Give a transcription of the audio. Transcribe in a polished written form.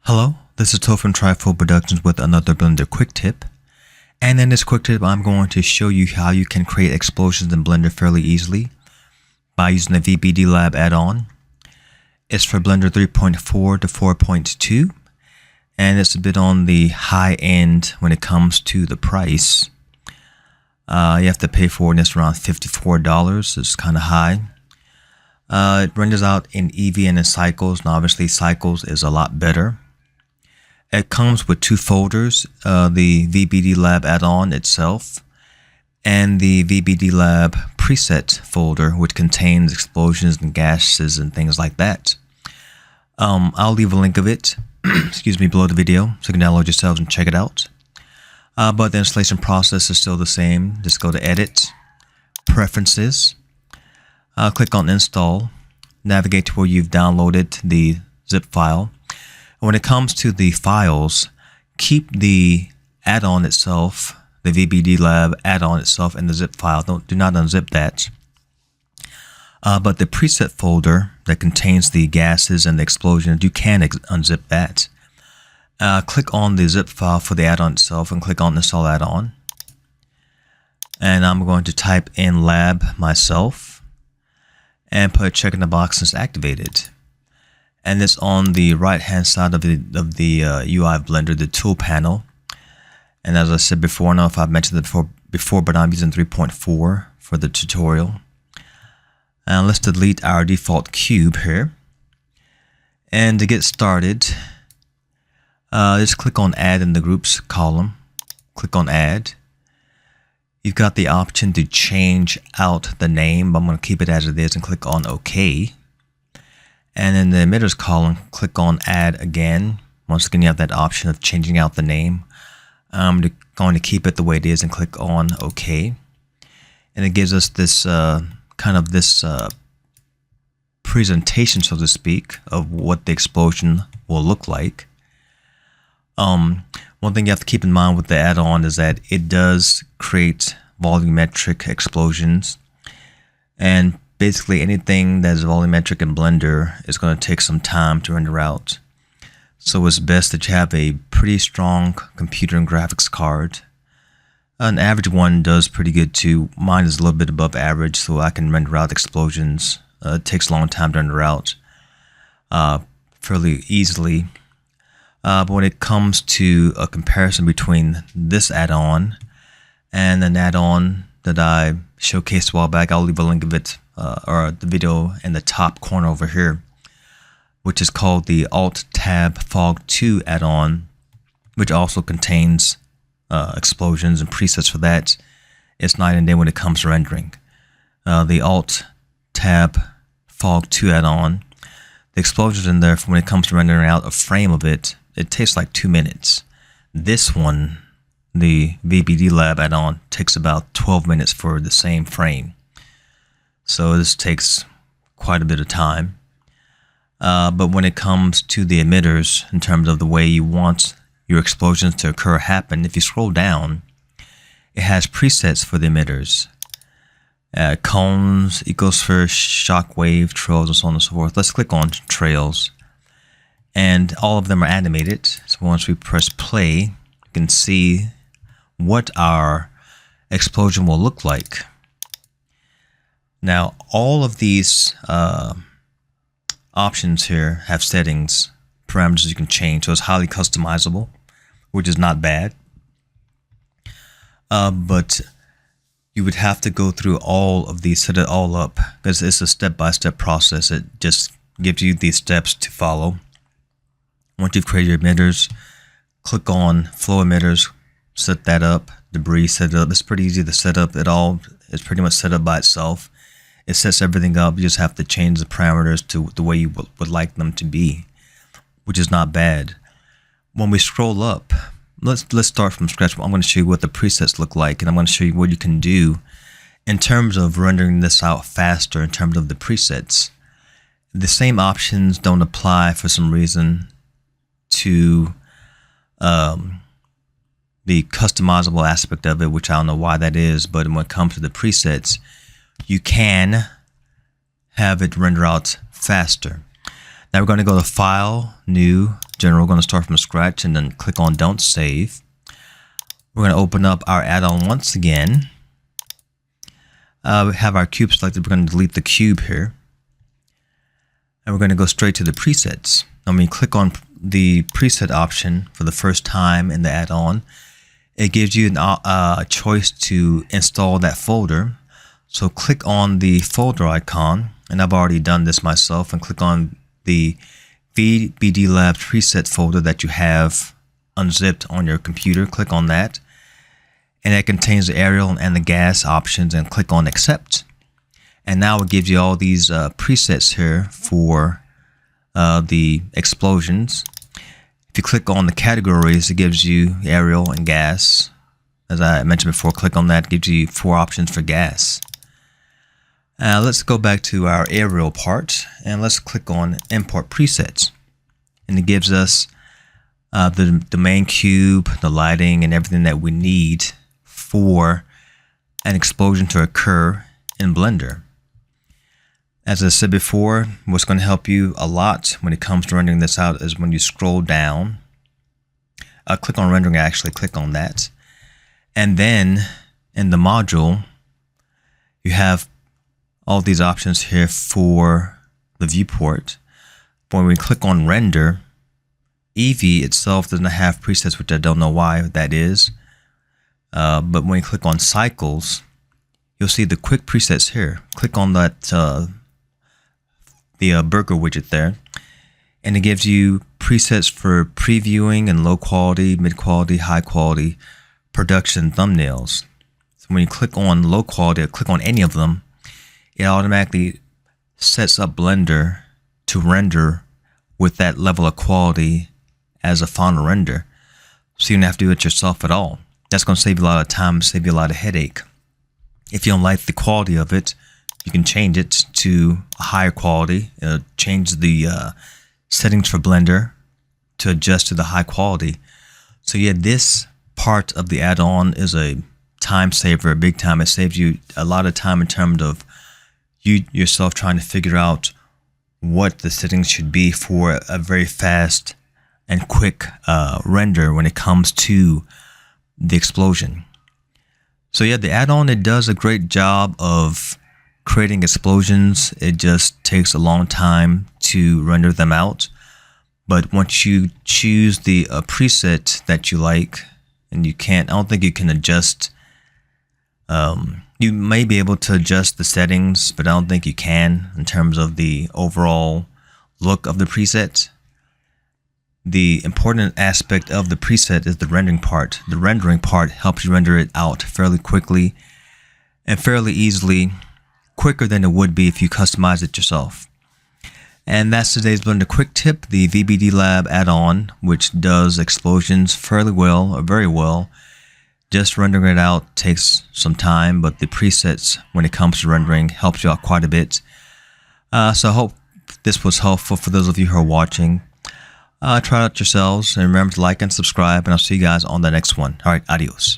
Hello, this is Tola from Trifold Productions with another Blender quick tip. And in this quick tip, I'm going to show you how you can create explosions in Blender fairly easily by using the Vdb Lab Addon. It's for Blender 3.4 to 4.2, and it's a bit on the high end when it comes to the price. You have to pay for it, and it's around $54. It's kind of high. It renders out in Eevee and in cycles, and obviously cycles is a lot better. It comes with two folders, the Vdb Lab Addon itself and the Vdb Lab preset folder, which contains explosions and gases and things like that. I'll leave a link of it excuse me, below the video so you can download yourselves and check it out. But the installation process is still the same. Just go to Edit, Preferences, click on Install, navigate to where you've downloaded the zip file. When it comes to the files, keep the add-on itself, the Vdb Lab Addon itself in the zip file. Do not unzip that. But the preset folder that contains the gases and the explosions, you can unzip that. Click on the zip file for the add-on itself and click on Install Add-on. And I'm going to type in lab myself and put a check in the box since activated. And it's on the right hand side of the UI of Blender, the tool panel. And as I said before, I don't know if I've mentioned it before, but I'm using 3.4 for the tutorial. And let's delete our default cube here. And to get started, just click on Add in the Groups column. Click on Add. You've got the option to change out the name, but I'm going to keep it as it is and click on OK. And in the emitters column, click on Add again. Once again, you have that option of changing out the name. I'm going to keep it the way it is and click on OK. And it gives us this presentation, so to speak, of what the explosion will look like. One thing you have to keep in mind with the add-on is that it does create volumetric explosions, and basically anything that is volumetric in Blender is going to take some time to render out. So it's best that you have a pretty strong computer and graphics card. An average one does pretty good too. Mine is a little bit above average, so I can render out explosions. It takes a long time to render out fairly easily. But when it comes to a comparison between this add-on and an add-on that I showcased a while back, I'll leave a link of it or the video in the top corner over here, which is called the Alt-Tab Fog 2 add-on, which also contains explosions and presets for that. It's night and day when it comes to rendering. The Alt-Tab Fog 2 add-on, the explosions in there, when it comes to rendering out a frame of it, it takes like 2 minutes. This one, the Vdb Lab Addon, takes about 12 minutes for the same frame. So this takes quite a bit of time. But when it comes to the emitters, in terms of the way you want your explosions to happen, if you scroll down, it has presets for the emitters. Cones, ecosphere, shockwave, trails, and so on and so forth. Let's click on trails. And all of them are animated. So once we press play, you can see what our explosion will look like. Now, all of these options here have settings, parameters you can change, so it's highly customizable, which is not bad. But you would have to go through all of these, set it all up, because it's a step-by-step process. It just gives you these steps to follow. Once you've created your emitters, click on Flow Emitters, set that up, Debris, set it up. It's pretty easy to set up. It all is pretty much set up by itself. It sets everything up. You just have to change the parameters to the way you would like them to be, which is not bad. When we scroll up, let's start from scratch. I'm going to show you what the presets look like, and I'm going to show you what you can do in terms of rendering this out faster in terms of the presets. The same options don't apply for some reason to the customizable aspect of it, which I don't know why that is, but when it comes to the presets, you can have it render out faster. Now we're going to go to File, New, general. We're going to start from scratch and then click on Don't Save. We're going to open up our add-on once again. We have our cube selected. We're going to delete the cube here. And we're going to go straight to the presets. Now, when you click on the preset option for the first time in the add-on, it gives you a choice to install that folder. So click on the folder icon, and I've already done this myself, and click on the Vdb Lab preset folder that you have unzipped on your computer. Click on that, and it contains the aerial and the gas options, and click on Accept. And now it gives you all these presets here for the explosions. If you click on the categories, it gives you aerial and gas. As I mentioned before, click on that, it gives you 4 options for gas. Let's go back to our aerial part, and let's click on Import Presets. And it gives us the main cube, the lighting, and everything that we need for an explosion to occur in Blender. As I said before, what's going to help you a lot when it comes to rendering this out is when you scroll down, click on rendering, actually click on that. And then in the module, you have all these options here for the viewport. But when we click on render, Eevee itself does not have presets, which I don't know why that is. But when you click on cycles, you'll see the quick presets here. Click on that the burger widget there, and it gives you presets for previewing and low quality, mid quality, high quality, production thumbnails. So when you click on low quality or click on any of them, it automatically sets up Blender to render with that level of quality as a final render. So you don't have to do it yourself at all. That's going to save you a lot of time, save you a lot of headache. If you don't like the quality of it, you can change it to a higher quality, change the settings for Blender to adjust to the high quality. So yeah, this part of the add-on is a time saver, big time. It saves you a lot of time in terms of you yourself trying to figure out what the settings should be for a very fast and quick render when it comes to the explosion. So yeah, the add-on, it does a great job of creating explosions. It just takes a long time to render them out. But once you choose the preset that you like, and I don't think you can adjust, you may be able to adjust the settings, but I don't think you can in terms of the overall look of the preset. The important aspect of the preset is the rendering part. The rendering part helps you render it out fairly quickly and fairly easily, quicker than it would be if you customize it yourself. And that's today's Blender quick tip, the Vdb Lab add-on, which does explosions fairly well, or very well. Just rendering it out takes some time, but the presets, when it comes to rendering, helps you out quite a bit. So I hope this was helpful for those of you who are watching. Try it out yourselves, and remember to like and subscribe, and I'll see you guys on the next one. All right, adios.